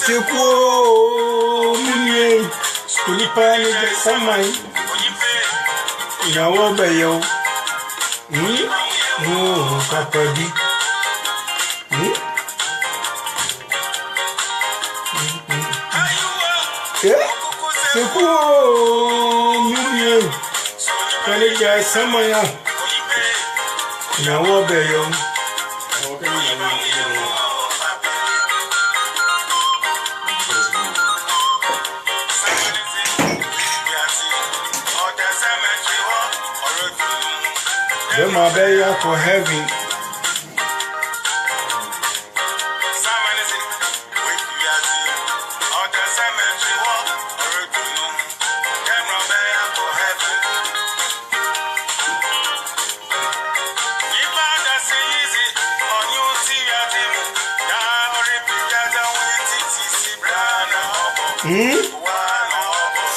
Seko munye kulipa ni de samai ya wo bayo ni no kapadi ni seko munye kulipa samai ya wo bayo my baby for heaven.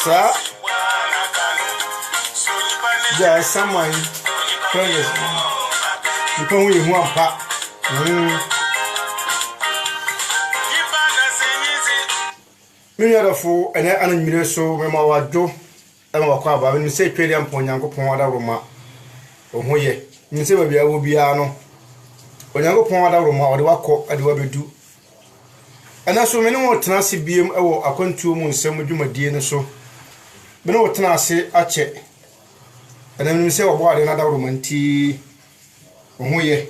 Sir? Yeah, someone. You can win one pack. Many other fool and an minute so when my wife do and my crab. I will say, Pay them for Yanko Ponda Roma. Oh, ye, you say, maybe I will be ano. When Yanko Ponda Roma or the Wako at the Webby do. And as so many more Tanasi beam or a contour moon, some would do my dear so. But no Tanasi, I check. And then we say about another woman tea. Oh, ye.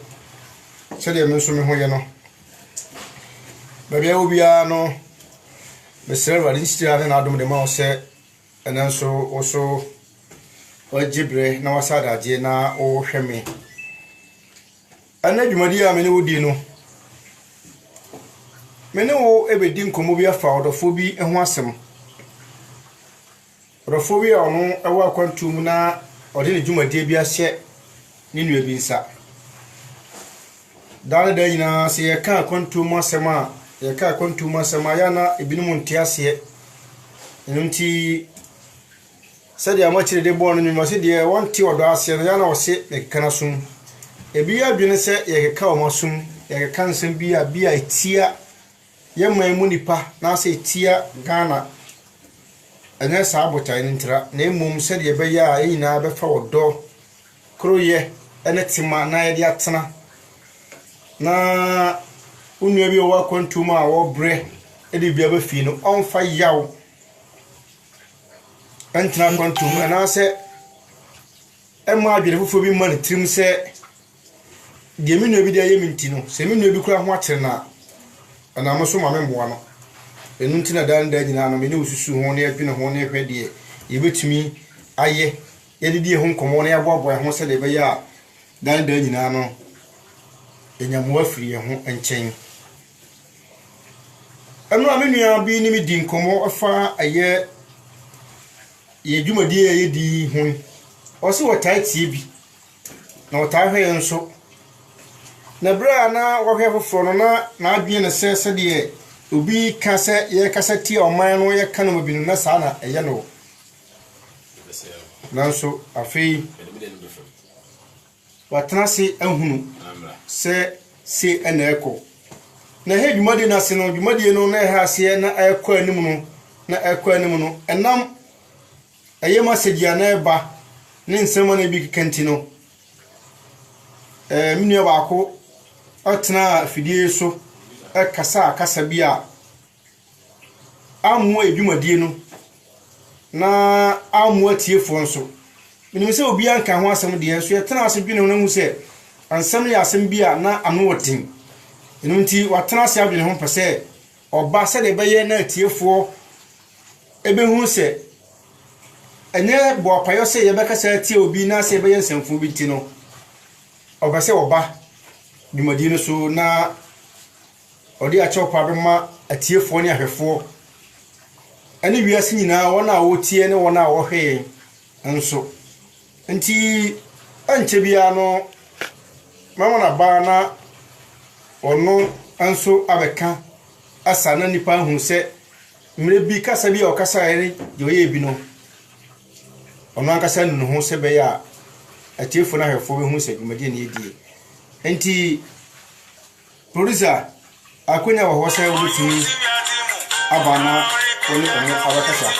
Said you mention me, you know. Baby, I will be no. The server instead of Adam the mouse said, and then so also. Or Jibre, now Sada, Jena, or Hemi. And then you, my dear, many would you know. Many will ever dim Comobia found of Phoebe and Wassam. Rophobia or no, I walk on to Muna. Or didn't you, my dear, be a set? Ninu be sat. Dala Dana say a car con to Massama, a car con to Massamayana, a binumuntiasia. And said ya much de born in University, one tea or Darcy, and Yana was sick, a canasum. A beer been set, a cow masum, a cancer be a tear. Young my munipa, now say tear, Ghana. And then Sabota in intra, name mum said ye be ya in a before door. Croye, and it's in my niadiatana. Na unyebi wa kwantuma wo bre edi bia ba fi no onfa yaw antina kwantuma na se e ma adwere fofo bi man trim se de mi no bi de ayemi no se mi no bi kura ho akere na ana maso ma memboa no enu ntina dan da nyina no me ne ususu ho ne adwene ho ne hwede ye betumi aye ye didi ho nkomo ne aboabo ho se de be ya dan da nyina no enyamu afiri ho enchen anu amenua bi ni mi di nkomo afa aye ye dwumadi ye di ho o se wotai tie bi na wotai hwe nso na bra na wo hwe foforo no na adwe ne se de obi ka se ye kasa tie oman no ye kana bi no na sa na eye no nanso afei watana se ahunu se ena eko na he dwumade na se no dwumade no na ha ase na ekọ anim no na ekọ anim no enam ayema segia na eba ne nsema na bi kikanti no minua baako atena fidie so kasa bi a amu edwumade no na amu atiefo nso minim se obi anka ho asem de enso yetena ase dwene ho na hu se ansem ya asem bi a na ano wotin enu nti watena ase adwene ho pese oba se de beye na atiefo ebehu se enye bo payo se ye beka se atie obi na se beye nsamfu bi ti no oba se oba dwumade no so na odi a chopa be ma atiefo ne ahwefo ani wiase nyina wona wotie ne wona wohwe nso nti anche bia no mama na ba na ono anso abeka asa na nipa hu se mre bi kasa bi o kasa ere de oye bi no ono ankasa nu ho se be ya atiefo na hwefo be hu se dwumade ne edie nti producer akonya wo ho se wutumi abana oni abakasa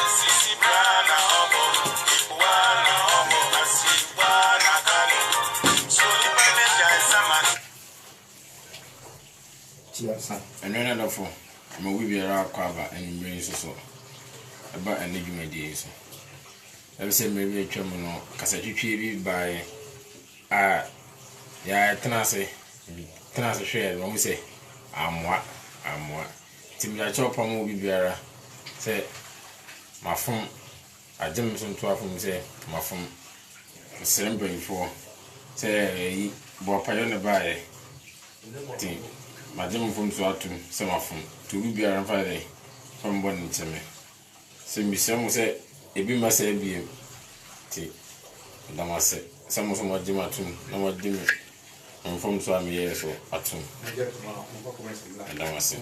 Another no for my we be around cover and bring so about an idea so. I say maybe a terminal Cassachi by tenase share when we say I'm what Timmy chop on will be bearer say my phone I didn't some 12 from say my phone December before say Bopayona by team. Madam from Swatu, some of them, to be around Friday from one to me. Send me some say, a be must say, be tea. And I must say, some of them are Jimatun, no more dim, and from Swami years or Atum. And I must say,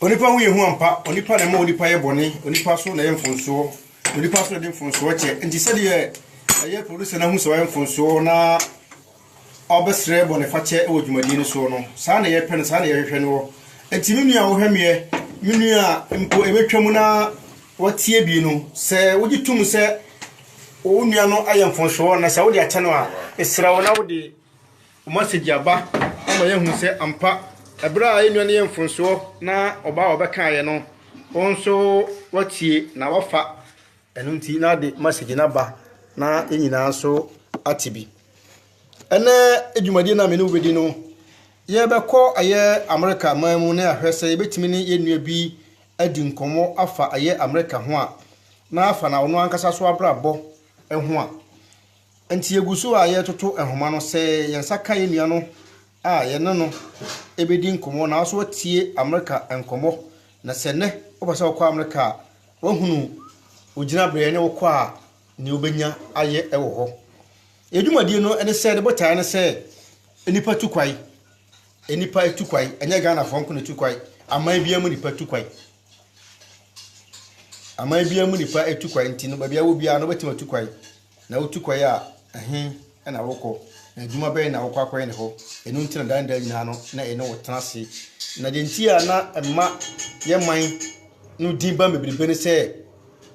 onipa hu yehu ampa onipa na ma onipa ye bone onipa so na ye mfonso onipa so de mfonso che nti se de ye producer na hu so ye mfonso na obesre bone fache e wodwumadi ni so no sa na ye pene sa na ye hwehwe no nti minua wo hwemie minua mpo ebetwam na watie bi no se wogitum se wo nua no aye mfonso na sa wo de ache no a esra wo na wo de message aba ma ye hu se ampa Abra enu ne mfonso na oba obeka ye no onso watie na wafa enu nti na de message na ba na enyina so atibi ene edwumade na me no bedi no ye beko aye America mamu na ahwese yebetimi ne yenua bi adi nkomo afa aye America ho a na afa na ono ankasa so abrabo eho a nti yeguso aye toto ehoma no se yensa ka yenua no ye no ebedi nkomo na so tie America enkomo na sene obasa okwa America wahunu ogina bre ne wokọ a ne obenya aye ewo ho edwumadi no ene se de botaa ne se enipa tukwai enipa tukwai enya Ghana fonko ne tukwai aman bia mu nipa tukwai aman bia mu nipa tukwai nti no babia wo bia no betima tukwai na wo tukwai a na wokọ na djuma be na wokọ akwa ne ho enu ntina danda nyina no na ene wotena se na de ntia na emma ye man no dimba mebribe ne se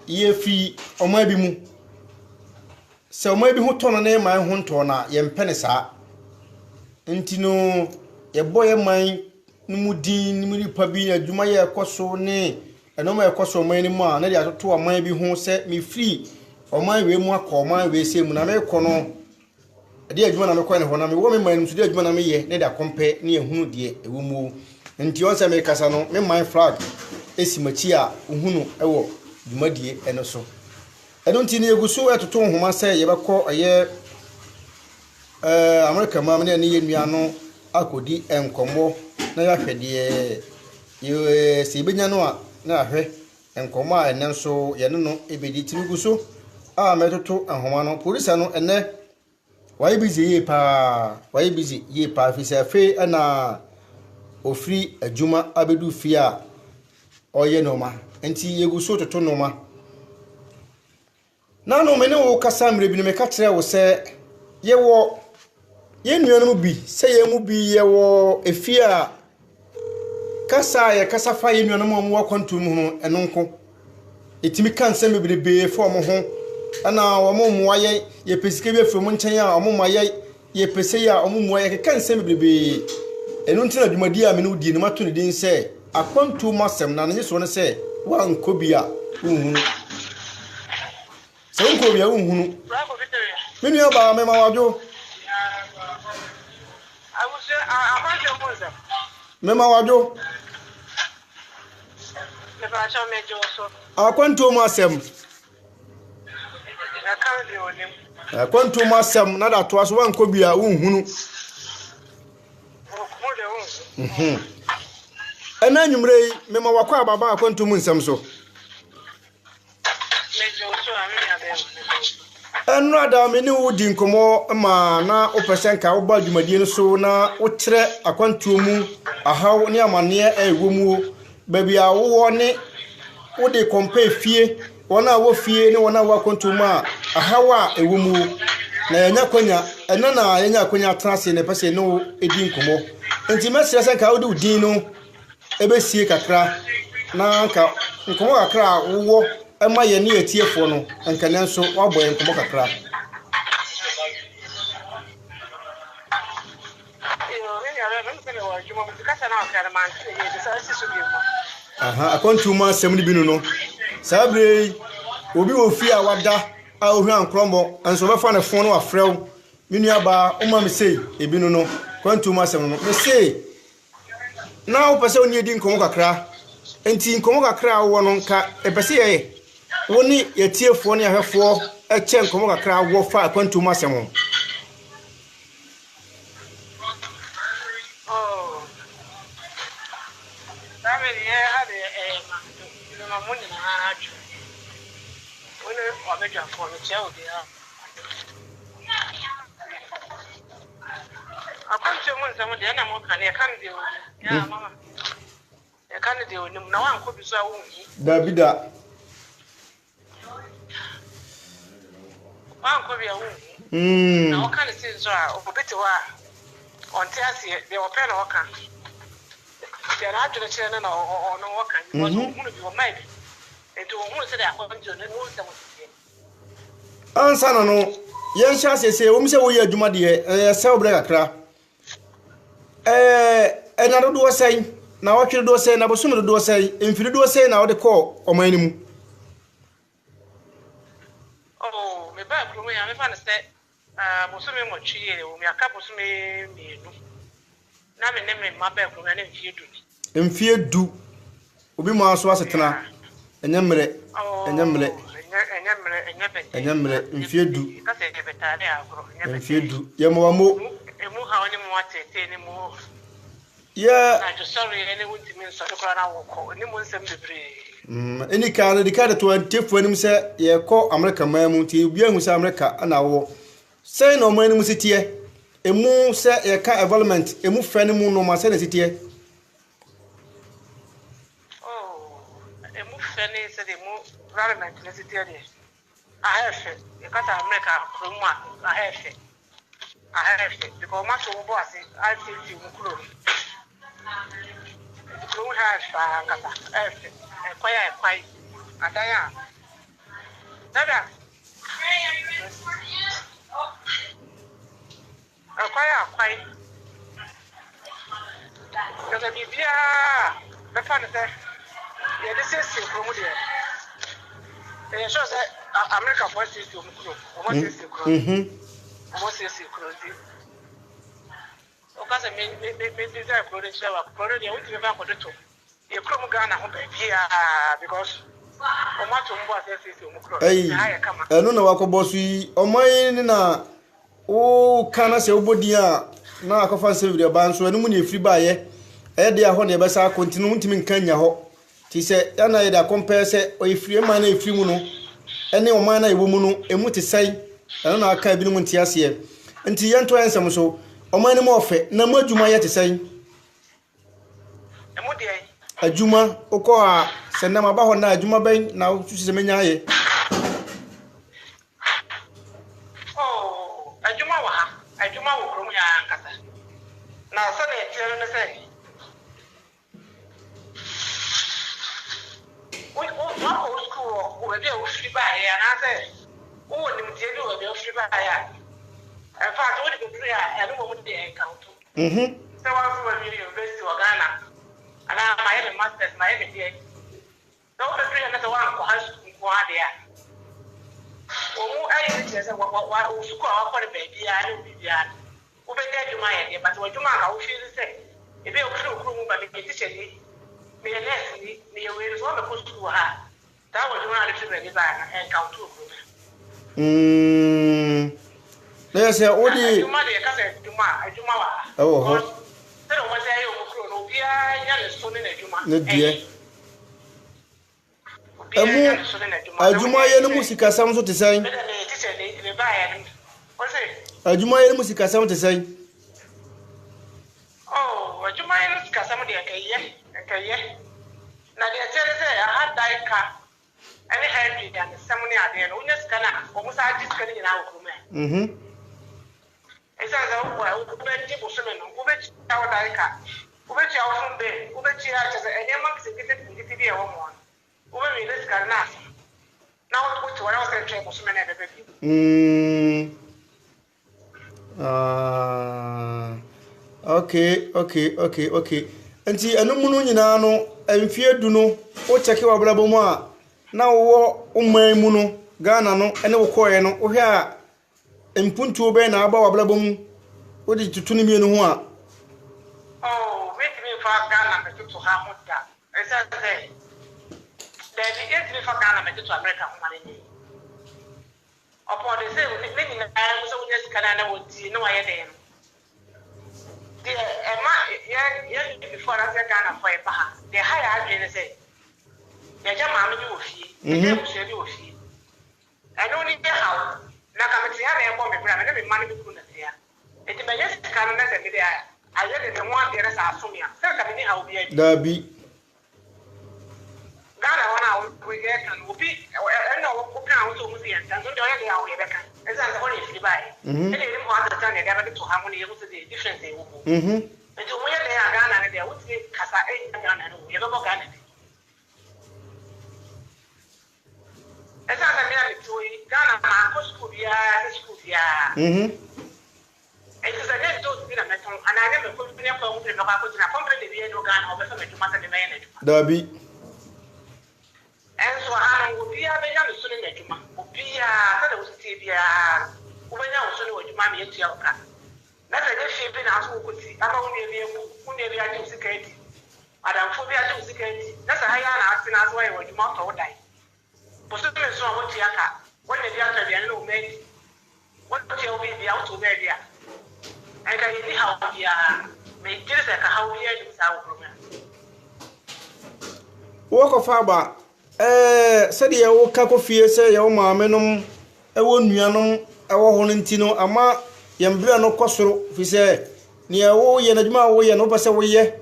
ye fi oman bi mu se oman bi ho tono na man ho nto na ye mpene saa nti no ye boye man no mu din ni mu ripa bi na djuma ye ekoso ne eno ma ekoso oman ni mu a na de atoto oman bi ho se me free oman we mu akọ oman we se mu na me kono de adwuma na me kwa ne ho na me wo me man nso de adwuma na me ye ne da kompe ne ehunu de ewo mu nti on se me kasa no me man flag esimachi a uhunu ewo dwumadie eno so eno nti ne eguso etoto nhoma se ye bekọ aye America ma me ne ye nua no akodi enkomo na ya hwede ye se benya no a na ahwe enkomo a ene nso ye no ebedi tinuguso a metoto nhoma no police no ene why busy ye pa fi se fe na ofri adwuma abedu fi a oye noma enti yeguso toto noma na no me ne wo kasa mre bi ne me ka kire wo se ye wo ye nuanu bi se ye mu bi ye wo efia kasa ye kasa fa ye nuanu mo wo kwantum ho eno nko etimi kan se mebrebe fo mo ho ana wo mo mo ye pesike bi afro mo nchen a mo mo ye pese ya o mo mo ye kan se mebrebe eno ntina dwumadi a me no di ne mato ne din se akwantum masem na ne so ne se wa nkobia unhunu se nkobia unhunu menu aba me ma wajo mema wajo akwantum masem akwantum masem na da to aso wa nkobia unhunu ana nyumre mema wakwa ababa akwantum nsem so enu ada me ni wudi nkomo ma na opesen ka wo ba dwumadie no so na wo kire akwantum ahaw ni amane ewo mu ba bia wo ne wo de compare fie wona wo fie ni wona wo akwantum a ahaw a ewo mu na yanya kwanya ena na yanya kwanya trase ne pese no edi nkomo enti mesere sen ka wo de udin no ebesie kakra na nka nkomo kakra wo ema ye ne etiefo no nka nenso wabo nkomo kakra aha akwantum asem ni binu no sabre obi wo fi a wada a ohwa ankrombo enso befa ne fon no afrew minu aba o ma me sei ebinu no kwantum asem no me sei na o pese oni edi nkomo kakra enti nkomo kakra wo no nka epese ye woni yetiefo ne ahwefo eche nkomo kakra wo fa kwantum asem Davida na oka ne sin so a obeti wa onte ase de ope na oka de na adwene kire na ono oka because hunu bi o mai bi enti o hunu se de akwanjo ne no se mo tie ansa no no yen sha sese wo mse wo ye adwuma de se obra kakra ena do sei na wo twere do sei na bosom do sei emfiri do sei na wo de call o mani mu me ba kuro me ya me fa ne se bosom mo twiye o me aka bosom mienu na me ne me ma ba kuro na mfie du obi mo aso asetena enyemre mfie du ka se ke betale agro mfie du ye mo mo emu ha oni mo atete ni mo yeah na jo sorry any wuti min so dokora na woko ni mo nsem bebre any kind the card to antefu anim se ye ko America mamu ti bia hu se America na wo say no man mu sitie emu se ye ka environment emu fa ni mu no ma se na sitie emu fa ni se de mu environment na sitie de ahefe ye ka ta America kroma ahefe because ma so bo ase I feel you kuro don't have kata kwai adaya dada kwai kada bibia be fa ne se ye de se kromo de so se America for se o mukuro o mo se kro o mo se kro di okase me desire kro de chewa kro de wuti be ba ko to e kro mu Ghana ho ba bia because o ma to mbo se o mukuro ya kama eno na wakobosu yi oman ni na o kana se obodi a na akofa se video ba nso enu mu na efiri ba ye de aho na e be sa continue ntimi nkanya ho ti se ya na ye da compare se o efiri man na efiri mu no ene oman na ewo mu no emu te sai eno na aka bi no nti ase nti ye nto ensem so oman ni mo ofe na mu adwuma ye te sai emu de adwuma okọ a se na ma ba ho na adwuma ben na su se menya ye channel na say we go school we be o free by ya na say o ni mtie bi we be o free by ya in fact we dey free ya no mo dey encounter so one from the University of Ghana and I have a master's my MBA so the free na one ko high school ko ade ya o ayi ni say wa school a wa ko baby ya ni bibi ya o be dey juma ya but wa juma ka o feel say e be o kru mu ba me teacher ni me nurse ni me we so me ko school ha that was one of the things that I encountered. Let's say, what do you want to say? Oh, so what say you? No, we are young son in a Juma. Ajuma yenu musika sounds to say. Ajuma yenu musika sound to say. Oh, Ajuma yenu musika sound to say. Now the say I had that car. Any Henry and someone at the end, almost I just getting in our room. It's as though people swimming, which our dica, which our from there, which as any monks in the TV or one. Over me, this can last. Now, what to what else can travel swimming at the baby? Okay. And see, a no munina no, and fear do no, or check your blaboma. Now, muno, Ghana no, and no coin, or here. Impuntu be na aba wablabom odi tutuni mi no ho a oh wait me for Ghana me to ha mutta I said there be me for Ghana me to America ho mane ni upon the say me ni I so we just kana na woti no aye dem the ma before I say Ghana for e pa the higher adwene say ya jama me di ofie ya busheri ofie I don't need the house na kameti ya na embo me bra me mani bi kuna tia enti me yes kan na se me dia aye de mo ade resa asomia se ka me ni ha obi adi dabi Ghana wana we get kan obi na wo kan wo so mu sia tan so de oye de ya wo ye beka esa se woni firi bai e de mo ade tan ne ga ba to ha mo ne ye so de difference e wo enti mo ye de ya Ghana ne de wo ti kasa e Ghana no ye go Ghana esa na me ami to Ghana ma ko school bia it is a net to be a metal and I never could be a phone to no company the no Ghana over some to matter the manage dabi and so I would be a young son in a juma would be a was tibia when I was soon with mammy and Tielka that's a good shape in our school could see I'm only a security Madame Phobia to security that's a high asking us why would you mount or die possibly so I want Tiaka when the other the no made what will be the out of area and I see how we are made just like how we are in our program. Walk of Faba said ye wo kako fie say ye wo maame nom e wo nuanom e wo honintino ama ye mbra no kosoro fi say ne ye wo ye na djuma wo ye no pese wo ye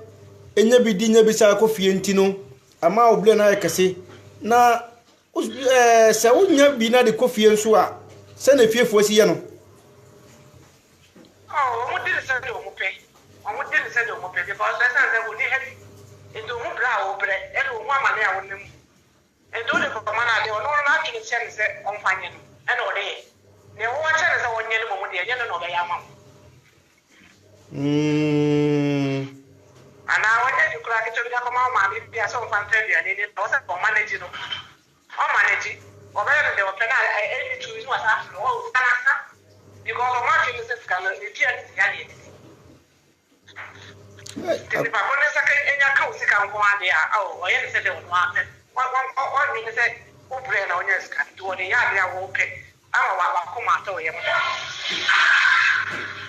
enya bi di nya bi sa ko fie ntino ama obule na yakase na se wo nya bi na de ko fie nso a se na fie fo si ye no oh mo did say do mo pe because that's say we need heavy into mo bra wo bre e do mo amane a wonem e do le ko mana de no na tuni say on fanye no e no de ne wo wa chere say wonye no mo de ye no be ya ma ana wonye di kura ke to bi ko ma bi bia so fan tell ya ni no say ko manage no o manage o be de o pena e to is what after o kana because o ma tuni say kan e dia ti ya ni the Papa second in your coast can go on there. Oh, I said, what means that who brain on your scan to the yard will pay. I will come out of him.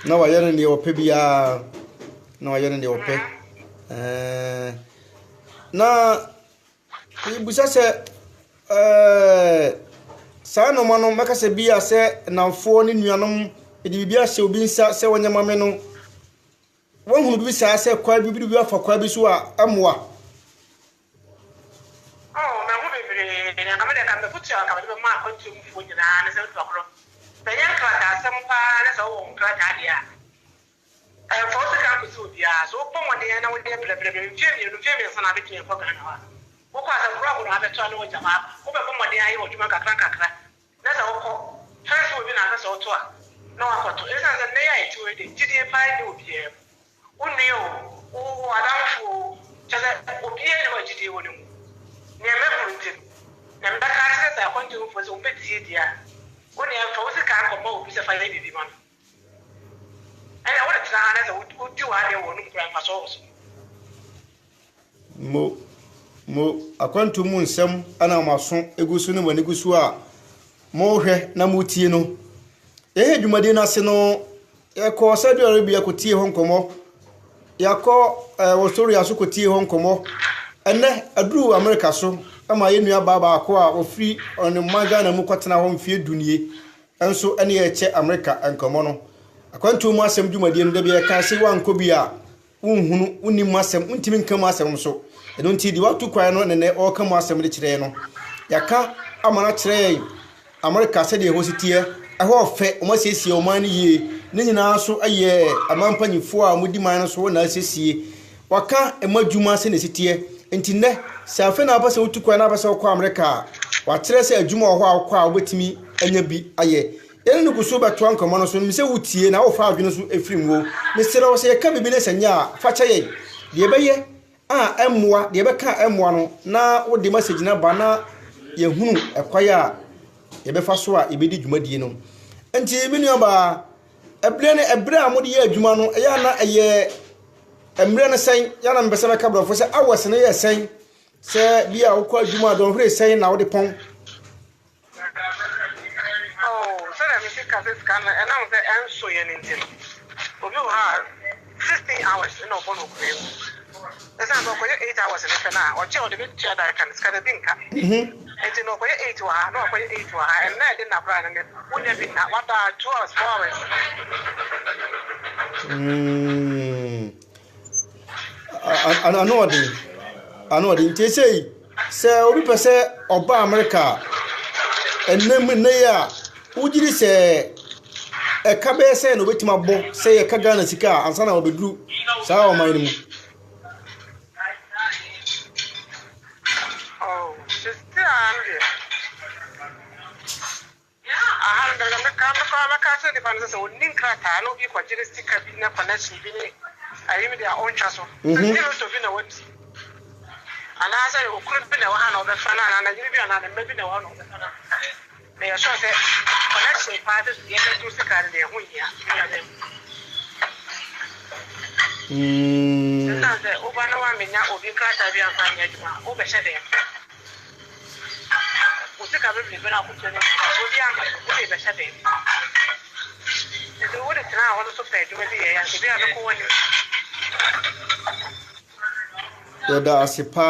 No, I didn't the opibia. No, I didn't the opay. Now, we said, Sano Mano Macase be a set now 4 in Yanum, it will be a show being sat 7 Yamameno. One who be say quite be for quite so amwa. Oh, na wo be na kamera kan put your kamera ma ko tum fu nyina na se to kro. Be yan kra ta sam pa na so wo kra ta dia. For the kan so bia so pon mo de na wo de bleble fie sana be tun ko Ghana wa wo kwa sa bro na be to na wo jama wo be pon mo de ayi wo dwuma kakra na sa wo ko first wo bi na sa wo to a na wa ko to e sa na ya eti we de jide pa de obi e unu yo wo adamfo chaza obi e na wa jide wo ne mu ne me ko ntin na me ka se sa ko ntin fo so be tie dia wo ne fa wo se ka ko ma obi se fa ye bibi man I want to try and do I want to grant my souls. Mo akwantu mu nsem ana maso egusu ne wani gusu a mo hwe na mutie no ehe dwumade na se no ekọ Saudi Arabia ko tie ho nkomo yakọ Australia so ko tie ho nkomo enne aduru America so ama ye nua baba akọ a ofiri on maga na mu kwatena ho mfie dunie enso ene ye che America nkomo no akwantu mu asem dwumade no da bia ka se wanko bia unhunu unim asem untimi nkam asem so eno nti di watu kwan no ne o kam asem de kire no yaka amana kire America se de hositie eho ofe o masiesie o man yie ne nyina so aye amampanyifo a mudi man no so na asiesie waka emadwuma se ne sitie nti ne se afe na abasa wutu kwan na abasa ko America wa kire se adwuma ho a ko a obetimi anya bi aye ene no kuso beto ankomo no so mi se wutie na wo fa adwene so efirim wo mi se ro se ye ka bibi ne sanya fa cha ye de beye a emmoa de be ka emmoa no na wo de message na ba na ye hunu ekwaya ye be fa so a ebedi dwumadie no enti mi nua ba ebre a mo de ye adwuma no ya na eye emre ne sen ya na mbese be ka brofo se awose ne ye sen se bia wo kwa adwuma don hre sen na wo de pon and now the answer in Obi ha 16 hours no bono cream. That's not go 8 hours in the na or child the bit that can scan the dinka. And no go 8 to no go 8 to and na didn't have run and would have been what 2 hours 4 hours. I know the say obi pese oba America ennem ne ya ujiri se eka be se no betima bo se ye ka Ghana sika ansa na obedru saa o man mu oh sister ande aha ndanga me ka se de fanza se onin krata no bi kwa jiri sika bi na connection bi ni ayi mi dia on chaso se to bi na what ana say okuru bi na wa na obe fa na jiri bi na me bi na wa na obe fa na me ya so se connection part is the end to sika de hu ya na se oba na wa me nya obi krata bi anfa nya juma obe hye de o sika bi bi na ku tene obi amba obi be hye de e wo de tena ho so pe juma bi ya se bi a ko woni da asipa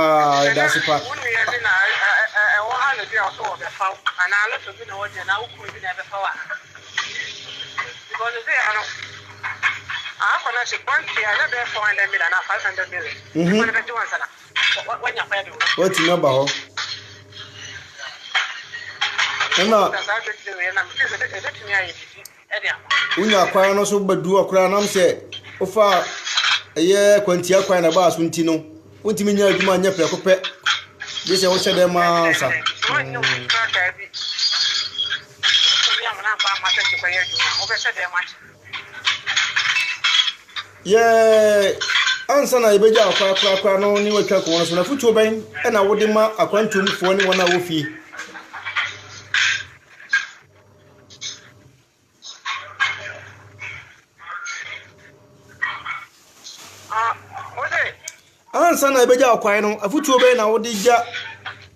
and I look to be no and I could never power. Because they are I cannot one year, I never 400 million and 500 million. What you pay? What's your number? Unya kwa no so badu akura nam se ofa eye kwanti akwa na ba so ntino untimi nya adwuma nya prekope je se wo hye dem ansa yeah ansa na ibeja akwa no ni watwa ko no so na futu ben e na wode ma akwantumfo ni wona wo fi ansa na ibeja akwa no afutu ben na wode ja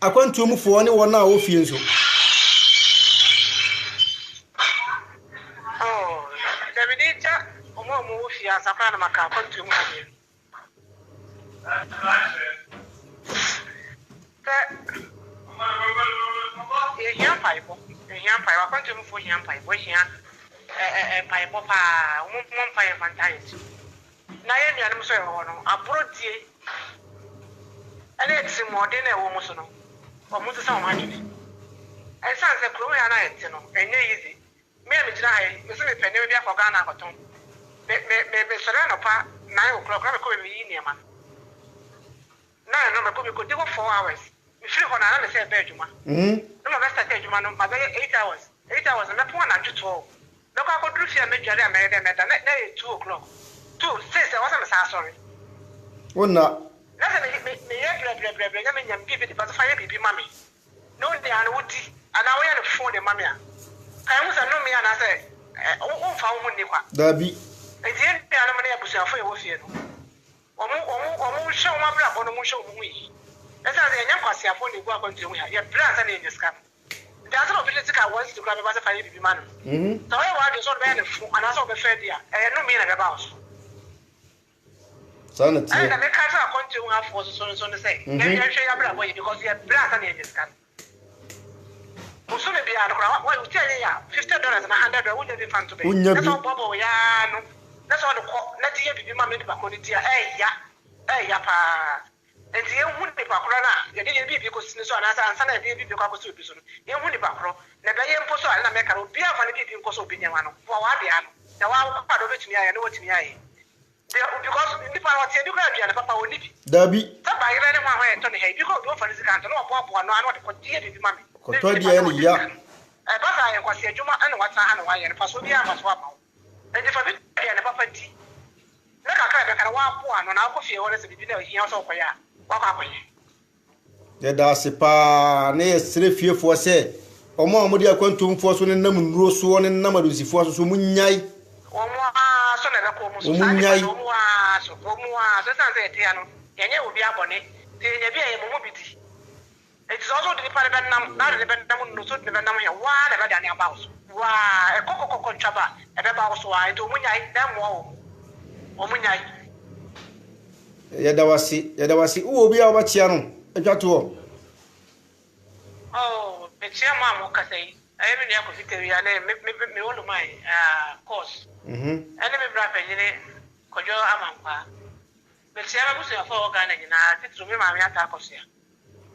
akwantumfo ni wona wo fi nso Sakana maka kontu mu ni ye hian paipo kontu mu fo hian paipo hian paipo pa mu paipo fantasy na ye nua no so e ho no abrodie ele tsimode na e wo mu so no o mu so ma dwene e san se kro ya na e ti no enye easy me jira hai me so me pene bi akọ Ghana akoton me sere no pa 9 o'clock na me ko me yi ne ma na no me ko me ko dey 4 hours me free ho na na say be adwuma no ma start adwuma no ma be 8 hours na po na dwuto no ka ko dru fia me dware amere me da na 2 o'clock 2 6 was am sa sorry wonna na se me ye bre ya me nyam bibi de pa fa ye bibi mami no dey an wudi ana wo ye no phone de mami a kai mu sa no me ana say o fa wo ni kwa dabi ejie de ana me ya busuafo ye wo fie no omu show ma bra bono mu show mu yi esa de nyam kwase afo ni gwa kwantu mu ya ye bra sa na ye scam that's no ability ka wants to grab a fa ye bibi man so we wa de so be na fu ana so be fe dia no me na be ba so sana tie I me ka sa kwantu mu afo so say ye hwe ya bra boy because ye bra sa na ye scam Musome bia no kra wa uti ya $50 na $100 wo je be fan to be that's all bobo ya no that's all the na tie bibi ma me ba ko ni dia ya pa enti ye hu ni pa kro na ye de bibi ko sini so na sa ansa na de bibi ko akoso obi so no ye hu ni pa kro na be ye mpo so na me kra obi afa ni bibi ko so obi nyanwa no wa de ano na wa pa do betumi aye na wotumi aye because ni pa wa tie bi ko adua na papa oni bi dabi ta ba yire ne ho ahe to ne he bi ko do fa ni sika to no bo no anu de ko die bibi ma me ko to die ni ya ba sa ye kwase adwuma ana wata ana wa ye pa so bi ama so ama enti fa bi ya na papa ti na kakra be kana wa po ano na akofie wo se bibi na hia so koya wa kwa koye ye da se pa ne esre fiefo se omo amudi akwantumfo so ne nam nuro so ne nam adosifo so munyai omo so na be ko mu so munyai omo so san se tia no yenye obi abone ti yenye bi ye mu bidi it is also the part of nam na de nam no so de nam ya wa de be dani about wa e kokoko ntwaba e be ba so wa to munyai na mo omunyai ya dawasi uwo bi a obachia no atwato oh be chia ma mo kasai ayi me ne ko fiteri ya na me wonu mai course ene me bra pe nyine kojo amampa be chia ma busu afọ oga na nyina titru me ma me ata akoso ya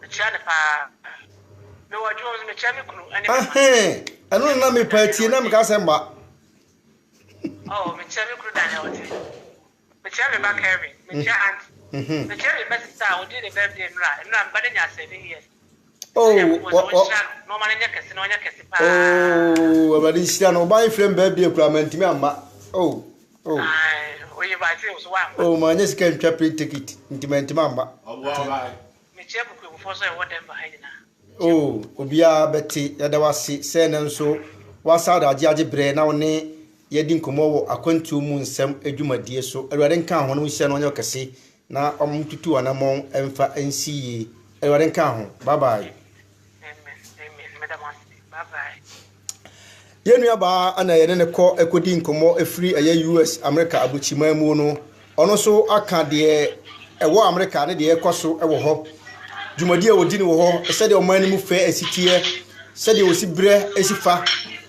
be chia ne pa me waju me chia me kunu ene anu na me party na me ka semba oh me chia me kunu da na wote me chia me back heavy me chia aunt me chia me best star we did the birthday mra mbade nya 7 years oh no man nya kese no nya kese pa oh abadi sia no buy frame birthday kramenti me amma oh ai we ba ti so wa oh man yes can trip ticket intimate mamba me chia buku before so e wodem ba hanyina oh obia beti ya dawasi se ne nso wasa da age bre na woni yedi nkomo wo akwantu mu nsem adwumadie so awade nka ho no hye no nya kese na omtutu anamon emfa ensiye awade nka ho bye bye amen madam bye bye yenu aba ana yene ne ko ekodi nkomo efiri eye US America abuchima mu no ono so aka de ewo America ne de ekoso ewo ho dwumadie wodi ne wo ho se de oman mu fe asitie se de osi bre asifa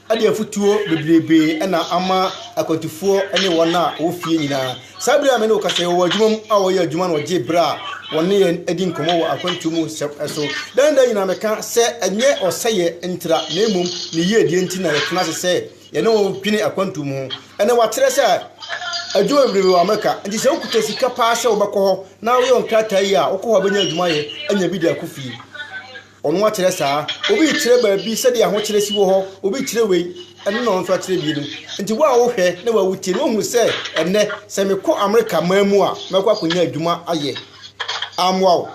ade afutuo bebrebe na ama akwantufuo ene wona ofie nyina sabri amene okase wo adwumam a wo ye adwuma no je bra wonne ye edi nkomo wo akwantumu so dan nyina meka se enye oseye ntra na emum ne ye die nti na yekna se ye no twine akwantumu ene watere se adwuma bebrebe wa meka nti se okuta sika pa se wo bekọ ho na wo ye onkrata yi a okọ ho benya adwuma ye anya bi de akofie onu atere saa obi kire ba bi se de aho kire si wo ho obi kire wei ene no nfa kire bi no nti wa wo hwe na wa wutie no hu se ene se me ko America mamu a mekọ akonya adwuma aye amwa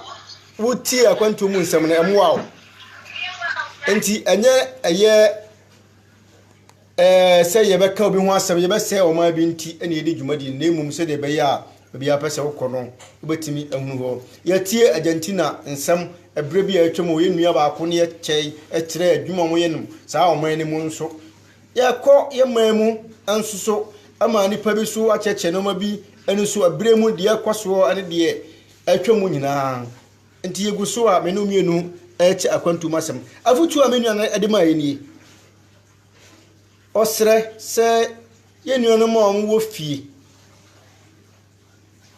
wutie akwantu mu nsem na emwa nti enye eye se ye beka obi ho asem ye be se o ma bi nti ene ye de dwumadi na emum se de be ya obi apese wo kọ no obetimi ahunu ho ye tie Argentina nsem ebre bi atwam ye nua ba ko ne ye kyei ekyere adwuma mo ye num saa oman ne mu nso ye kọ ye mamu ansuso ama nipa bi so acheche no ma bi enu so ebre mu de ekoso ane de atwam nyina nti ye guso a menu mienu eche akwantu masem afutu a menu na ede ma yeni osre se ye nua no ma wo fie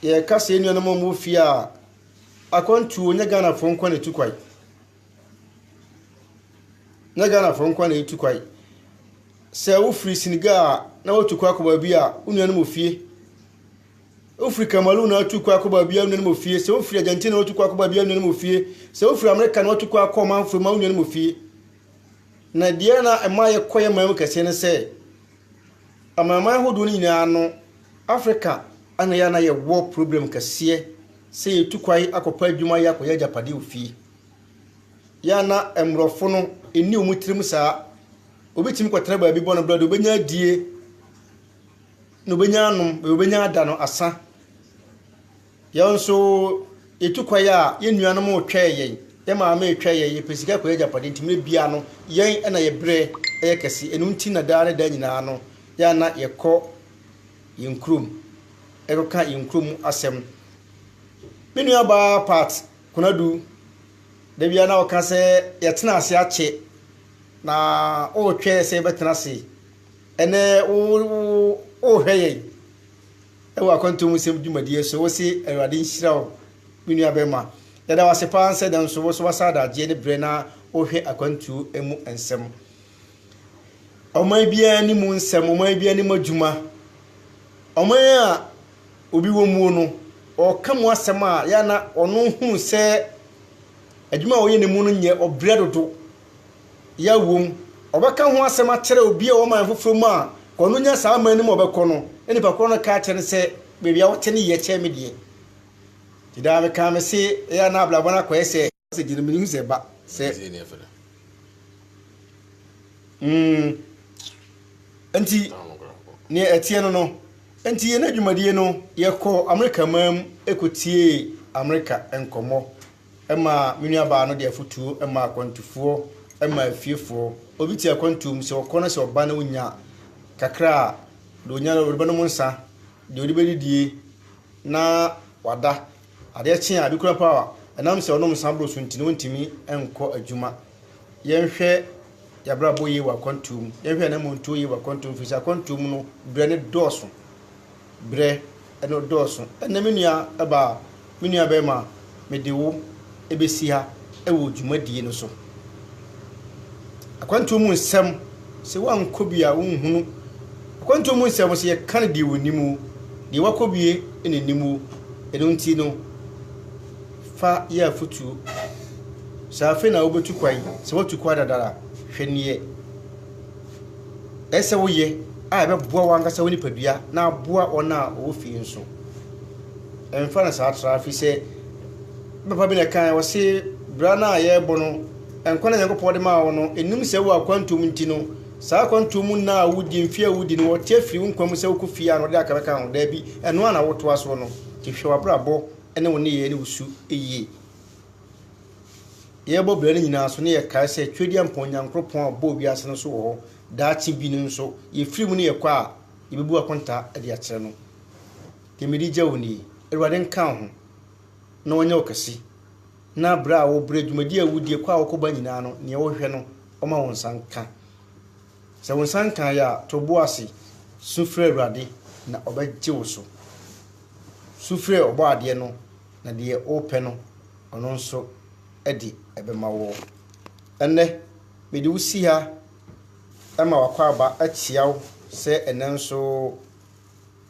ye kase ye nua no ma wo fie a akwantu onye Ghana fo nkwa na tukwai na Ghana fo nkwa na tukwai se wo free Senegal na wo tukwa ko ba bi a unua no mo fie ofri Cameroon na tu kwa akoba bia no mo fie se ofri Argentina na tu kwa akoba bia no mo fie se ofri America na tu kwa akoma ofri ma no mo fie na dia na emaye koye mam kase ne se amama hodo ni nyina no Africa ana ya na ye war problem kase se yetu kwai akopa adwuma ya koye japade ofie ya na emrofo no eni omutirim saa obetimi kwatra ba bi bono blood obenya die no benya anum obenya ada no asa ya nso yetu kwaya ye nuanom otwaye ye maama etwaye ye pesika koye japade ntime bia no yen na ye bre ye kese enum ti na da da nyina no ya na ye kɔ yinkrum eroka yinkrum asem menu aba part kunadu de bia na oka se ye tena ase ache na o twe se betena se ene o hweye e wa kwantum sem dwumadie so wo se awade nhira o menu abema da wase pa anse dan so wo so wasada je ne bre na o hwe akwantu emu ensem oman bia ni mu nsem oman bia ni madwuma oman a obi wo mu no o kamu asem a ya na ono hu se adwuma wo ye ne mu no nye obre dodo ya wom obeka ho asem a kere obi a wo man foforo mu a kono nya saa man ni mo obekọ no eni pa kono ka kere se bebia wo tene ye che me die tida me ka me se ya na abla bona ko se gine me se ba se anti ne etie no anti ye na dwumadie no ye kọ America mam ekotie America enkomo ema menu aba no de afutuo ema akwantufuo ema afiefo obi ti akwantum se okọ se oba na unya kakra do nya no no monsa de odi bedidie na wada ade kye a bikura power enam se onom sabro so ntini wontimi enko adwuma yenhwe yabra boye wa kwantum yenhwe na monto ye wa kwantum fisa kwantum no bre ne doso bre eno doso ena menua aba menua be ma medewo ebesi ha ewo dwumadie no so akwantum nsem se wankobia wonhunu akwantum nsem se ye kan di wonimu di wakobie enenimu enunti no fa ya futu safe na obetu kwai se watu kwa dadara hwenie ese woye a be boa wangasa woni padua na boa ona ofi nso emfa na sa trafi se baba bi na kan wo se brana ye bono enkwana nyankopɔ de ma wo no enum se wo akwantum nti no saa akwantum na wudi mfia wudi no wote afiri nkwam se wo kufia no de akabeka ho da bi eno ana woto aso no ti hwe wabrabɔ ene wo ne ye ne usu eye ye bo bere nyina so ne ye kae se twedi ampon nyankopɔn abɔ bi ase no so wo da chi bi no so ye firi mu ne ye kwa a ye bebu akonta de akere no kemedi gya woni erwade nka ho na wonya okasi na bra wo bre dwumadi awudie kwa wokoba nyina no ne wo hwe no oma won sanka se won sanka ya to boase sufre erwade na obagye wo so sufre obo ade no na de ope no ono nso edi ebema wo enne medi wusi ha ama wakwa aba achiaw se enenso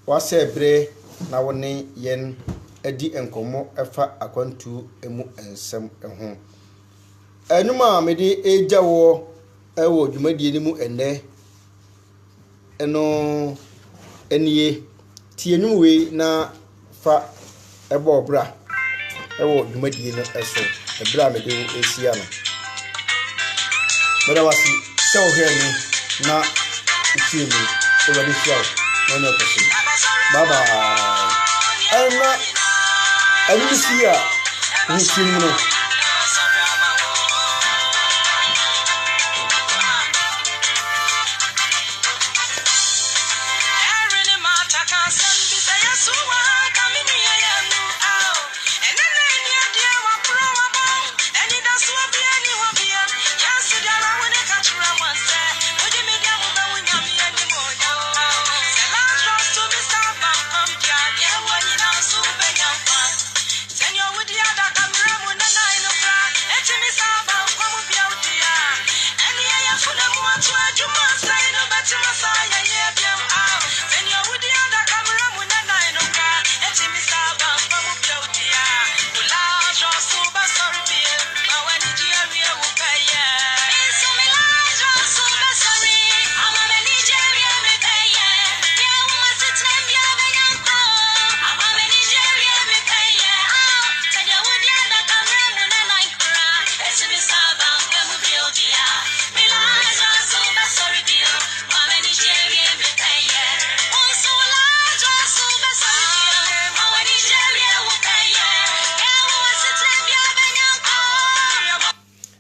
wase bre na woni yen edi enkomo efa akwantu emu ensem eho enuma medi ejawo ewo dwumadie ni mu enne eno enie tienum we na fa ebo obra ewo dwumadie no eso ebra medi esia no mara wasi se o hemi na tienum ewade fiaw no no kasi baba ena Alicia, no. Senor, would you have that camera?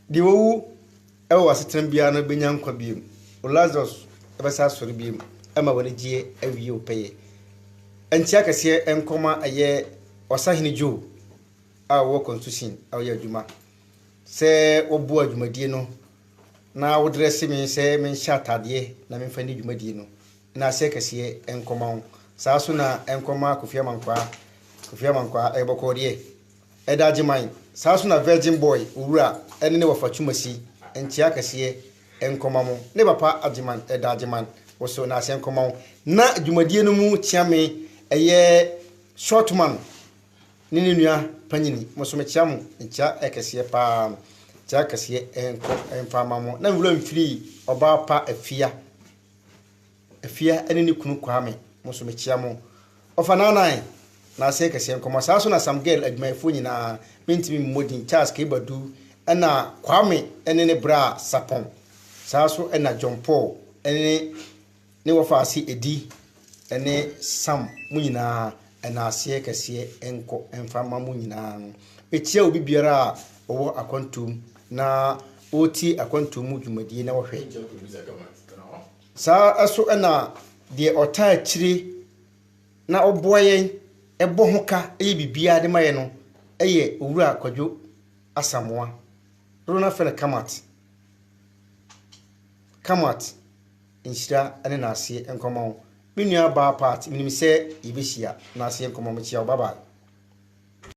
di wo ewa asetran bia no benya nkwa biem Lazarus ebesa sori biem ama woni gie awie opeye enti akase enkoma aye osahene jo a wo constitution a ye adwuma se obo adwumadie no na wo dresse me se men shatade na men fani adwumadie no na se kase enkoma saa so na enkoma Kofi Amankwa ebokode edajiman saa so na virgin boy owura ene ne wafatumasi enti akase enkoma mo ne papa ajiman edajiman wo so na se enkoma na adwumadie no mu tiame eye shortman nini nua panyini mo so me chiam ntia ekese pa tia kase enfama mo na wura mfiri oba pa afia ene ni kunu kwame mo so me chiam ofananan na se kase enkoma saa so na some girl adwumayfo nyina mentimi modin Charles Kebadu ena kwame ene ne bra sapon saa so ena John Paul ene ne wofasi edi ene Sam mu nyina ena ase kase enko enfama mu nyina etia obi biara owo akwantum na oti akwantum mu dwumadie na wohwe saa aso ena de ota akire na oboyen ebo hoka bibia de maye no eye owura Kwadwo Asamoah rona fele kamat inshira ane na ase enkoma wo menua ba part minim se yebehia na ase enkoma mo chia bye bye